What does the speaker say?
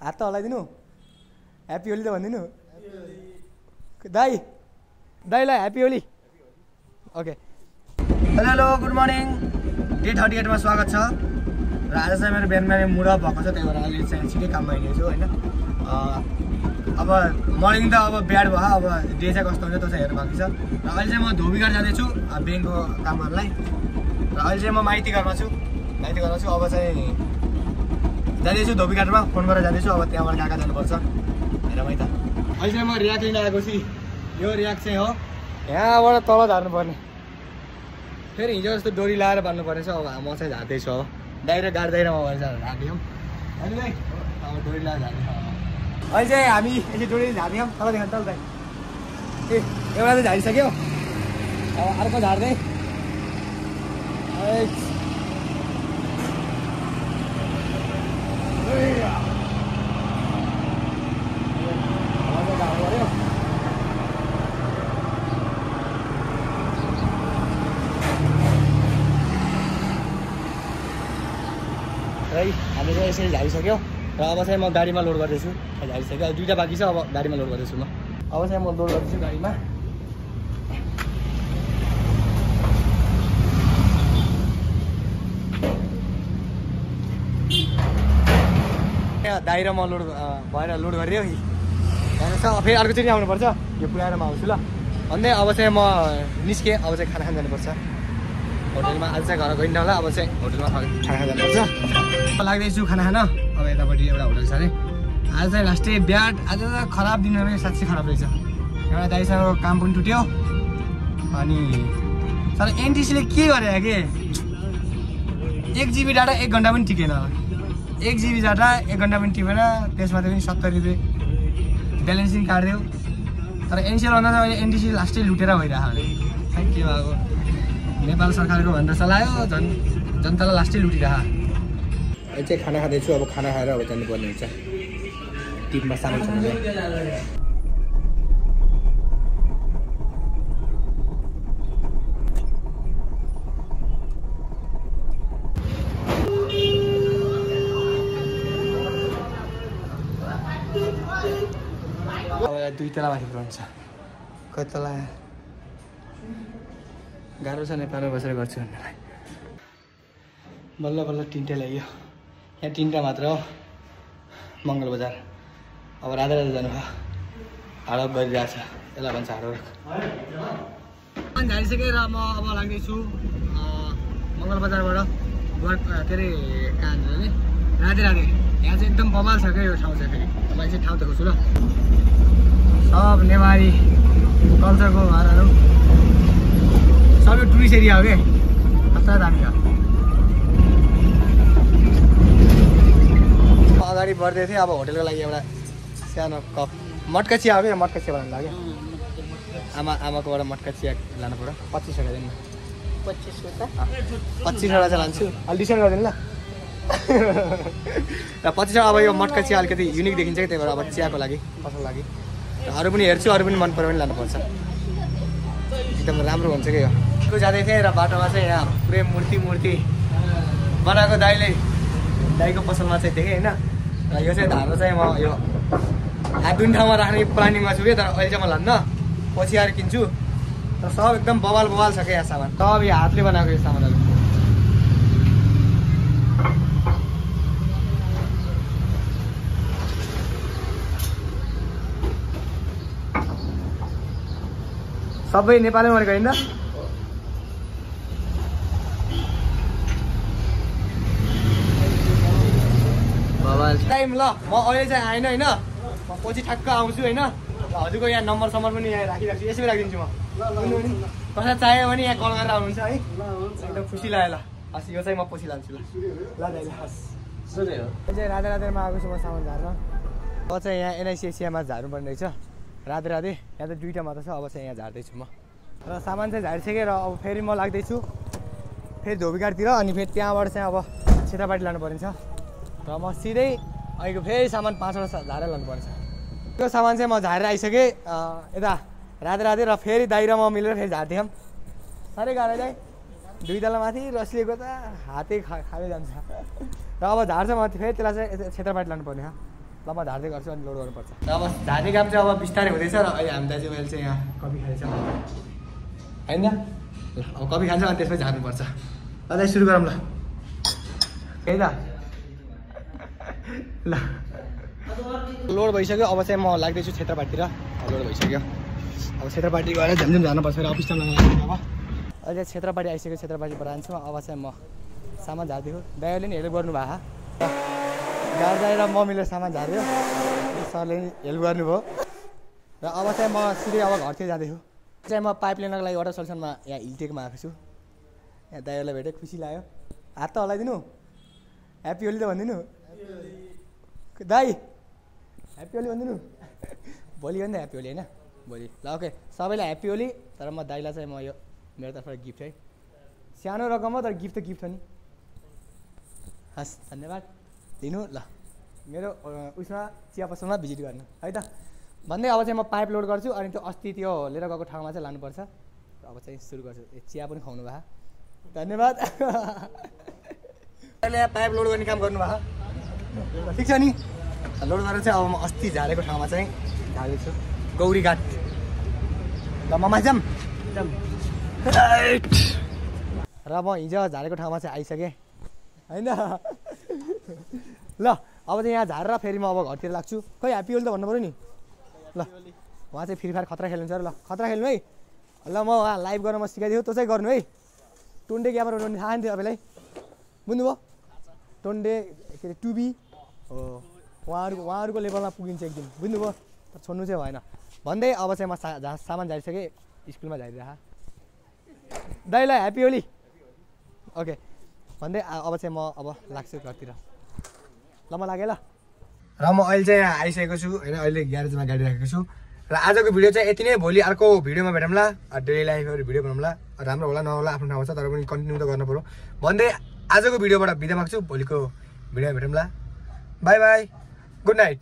हात त हल्लाइदिनु ह्याप्पी होली त भनिदिनु दाईलाई happy Holi okay hello good morning day 38 मा स्वागत छ र आज चाहिँ मेरो बिहान मुड अफ भएको छ त्यही भएर अहिले चाहिँ छिटै काममा हिँडेछु होइन अब मर्निङ त अब ब्याड भयो अब डे चाहिँ कस्तो हुन्छ त्यो चाहिँ हेर्नु बाँकी छ र अहिले चाहिँ म धोबीघाट जाँदैछु ब्याङ्कको कामहरूलाई र अहिले चाहिँ म माइती घरमा छु अब चाहिँ जाँदैछु धोबीघाटमा फोन गरेर जाँदैछु अब त्यहाँबाट कहाँ जानुपर्छ हेर है त अहिले चाहिँ म र्याक लिन आएको छु यो र्याक चाहिँ हो यहाँबाट तल झार्नुपर्ने फेरि हिजो जस्तो डोरी लाएर बाँध्नुपर्ने छ अब म चाहिँ झार्दैछु अब डाइरेक्ट गाड्दैन म भएर झारिदिउँ अहिले अब डोरी लाएर झार्दैछ अहिले चाहिँ हामी यसरी डोरी झारिदिउँ तल देखाउँ तल दाइ ए एउटा चाहिँ झारिसक्यो अब अर्को झार्दै हामी चाहिँ यसरी झारिसक्यो र अब चाहिँ म गाडीमा लोड गर्दैछु झारिसक्यो अब दुईवटा बाँकी छ अब गाडीमा लोड गर्दैछु म अब चाहिँ म लोड गर्दैछु गाडीमा दाइ र म लोड भएर लोड गरिदियो कि त्यहाँदेखि फेरि अर्कोचोटि आउनुपर्छ यो पुऱ्याएर म आउँछु ल भन्दै अब चाहिँ म निस्केँ अब चाहिँ खाना खान जानुपर्छ होटलमा आज चाहिँ घर गइन्न होला अब चाहिँ होटलमा खाना खान जानुपर्छ लाग्दैछु खाना खान अब यतापट्टि एउटा होटल छ अरे आज चाहिँ लास्टै ब्याड आज त खराब दिन साँच्चै खराब रहेछ एउटा दाइसँग काम पनि टुट्यो अनि तर एनटिसीले के गरे कि 1 GB डाटा 1 घन्टा पनि टिकेन 1 GB डाटा 1 घन्टा पनि टिपेन त्यसमा पनि 70 रुपियाँ ब्यालेन्सिङ काट्यो तर एनसिएल भन्दा चाहिँ अहिले एनटिसी लास्टै लुटेर भइरहेको अरे खै के भएको नेपाल सरकारको भनेर चलायो जनतालाई लास्टै लुटिरह अहिले चाहिँ खाना खाँदैछु अब खाना खाएर अब जानुपर्ने हुन्छ टिपमा सामान छ अब 2 तला माथि पुऱ्याउनु छ कति तला गाह्रो छ नेपालमा बसेर गर्छु भन्नेलाई बल्ल बल्ल तिनवटा लाग्यो यहाँ 3टा मात्र हो मङ्गल बजार अब राधा जानु भयो हाडप गरिरहेछ यसलाई भन्छ हाडप झारिसकेँ र म अब लाग्दैछु मङ्गल बजारबाट के अरे कहाँ जान्छ अरे राधे यहाँ चाहिँ एकदम बवाल छ क्या यो ठाउँ चाहिँ फेरि तपाईँ चाहिँ ठाउँ देखाउँछु ल सब नेवारी कल्चरको घरहरू सबै टुरिस्ट एरिया हो क्या खतरा दामी छ अगाडि बढ्दै थिएँ अब होटेलको लागि एउटा सानो कप मटका चिया हो क्या मटका चिया बनाउनु लाग्यो आमाकोबाट मटका चिया लानु पऱ्यो 25 वटा दिनु 25 वटा चाहिँ लान्छु अलि डिस्काउन्ट गरिदिनु ल र 25 अब यो मटका चिया अलिकति युनिक देखिन्छ कि त्यही भएर अब चियाको लागि पसलको लागि अरू पनि हेर्छु अरू पनि मन पऱ्यो भने लानुपर्छ एकदम राम्रो हुन्छ क्या यो जाँदै थिएँ र बाटोमा चाहिँ यहाँ पुरै मूर्ति बनाएको दाइको पसलमा चाहिँ देखेँ होइन र यो चाहिँ धारो चाहिँ म यो जुन ठाउँमा राख्ने प्लानिङमा छु कि तर अहिले चाहिँ म लान्न पछि आएर किन्छु र सब एकदम बवाल छ क्या यहाँ सामान सब यो हातले बनाएको यो सामानहरू सबै नेपाली भनेको होइन टाइम ल म अहिले चाहिँ आएन होइन म पछि ठ्याक्क आउँछु होइन हजुरको यहाँ नम्बर पनि यहाँ राखिराख्छु यसै राखिदिन्छु म कसैलाई चाहियो भने यहाँ कल गरेर आउनुहुन्छ है एकदम खुसी लाग्यो ल हस् यो चाहिँ म पछि लान्छु ल दाइ हस् चाहिँ राधेमा आएको छु म सामान झार्न अब चाहिँ यहाँ एनआइसी एसियामा झार्नुपर्ने रहेछ राधे यहाँ त 2टा मात्र छ अब चाहिँ यहाँ झार्दैछु म र सामान चाहिँ झारिसकेँ र अब फेरि म लाग्दैछु फेरि धोबीघाटतिर अनि फेरि त्यहाँबाट चाहिँ अब क्षेत्रपाटी लानुपर्ने छ र म सिधै अहिलेको फेरि सामान 5वटा झारेर लानुपर्छ त्यो सामान चाहिँ म झारेर आइसकेँ यता राधे र फेरि दाइ र म मिलेर फेरि झार्दियौँ साह्रै गाह्रो दाइ 2 तला माथि रसिएको त हातै खाँदै जान्छ र अब झार्छ म फेरि त्यसलाई चाहिँ क्षेत्रपाटी लानुपर्ने हो ल म झार्दै गर्छु अनि लोड गर्नुपर्छ र अब झार्ने काम चाहिँ अब बिस्तारै हुँदैछ र अहिले हामी दाजुभाइले चाहिँ यहाँ कफी खाँदैछ होइन ल अब कफी खान्छ अनि त्यसपछि झार्नुपर्छ ल दाइ सुरु गरौँ ल है त ल लोड भइसक्यो अब चाहिँ म लाग्दैछु क्षेत्रपाटीतिर लोड भइसक्यो अब क्षेत्रपाटी गएर झ्यामझ्याम झार्नुपर्छ र अफिस टाइममा लाग्छ अब अहिले क्षेत्रपाटी आइसक्यो क्षेत्रपाटी बरान्छु अब चाहिँ म सामान झार्दिएको दाइले नि हेल्प गर्नुभएको गाडी र मम्मीले सामान झार्यो सरले नि हेल्प गर्नुभयो र अब चाहिँ म सिधै अब घरतिर जाँदैछु चाहिँ म पाइप लिनको लागि वाटर सोल्युसनमा यहाँ हिलटेकमा आएको छु यहाँ दाइहरूलाई भेटेँ खुसी लाग्यो हात त हल्लाइदिनु ह्याप्पी होली त भनिदिनु दाइ ह्याप्पी होली भनिदिनु भोलि हो नि त ह्याप्पी होली होइन भोलि ल ओके सबैलाई ह्याप्पी होली तर म दाइलाई चाहिँ म यो मेरो तर्फबाट गिफ्ट है सानो रकम हो तर गिफ्ट त गिफ्ट हो नि हस् धन्यवाद लिनु ल मेरो उसमा चिया पसलमा भिजिट गर्नु है त भन्दै अब चाहिँ म पाइप लोड गर्छु अनि त्यो अस्ति त्यो लिएर गएको ठाउँमा चाहिँ लानुपर्छ अब चाहिँ सुरु गर्छु चिया पनि खुवाउनु भयो धन्यवाद अहिले पाइप लोड गर्ने काम गर्नुभयो ठिक छ नि लोड गरेर चाहिँ अब म अस्ति झारेको ठाउँमा चाहिँ झार्दैछु गौरी घाट ल म जाम र म हिजो झारेको ठाउँमा चाहिँ आइसकेँ होइन ल अब चाहिँ यहाँ झारेर फेरि म अब घरतिर लाग्छु खै ह्याप्पी होली त भन्नु पऱ्यो नि ल उहाँ चाहिँ फ्री फायर खतरा खेल्नुहुन्छ र ल खतरा खेल्नु है ल म उहाँ लाइभ गर्न म सिकाइदिएको त्यो चाहिँ गर्नु है टोन्डे क्यामेरा उठाउने थाहा नि थियो तपाईँलाई बुझ्नुभयो टोन्डे के अरे टुबी हो उहाँहरूको लेभलमा पुगिन्छ एक दिन बुझ्नुभयो तर छोड्नु चाहिँ भएन भन्दै अब चाहिँ म सामान झारिसकेँ स्कुलमा झारिरह दाइलाई ह्याप्पी होली ओके भन्दै अब चाहिँ म अब लाग्छु घरतिर ल म लागेँ ल र म अहिले चाहिँ यहाँ आइसकेको छु होइन अहिले ग्यारेजमा गाडी राखेको छु र आजको भिडियो चाहिँ यति नै भोलि अर्को भिडियोमा भेटौँला डेली लाइफहरू भिडियो बनाउँला राम्रो होला नहोला आफ्नो ठाउँमा छ तर पनि कन्टिन्यू त गर्नु पऱ्यो भन्दै आजको भिडियोबाट बिदा माग्छु भोलिको भिडियोमा भेटौँला बाई बाई गुड नाइट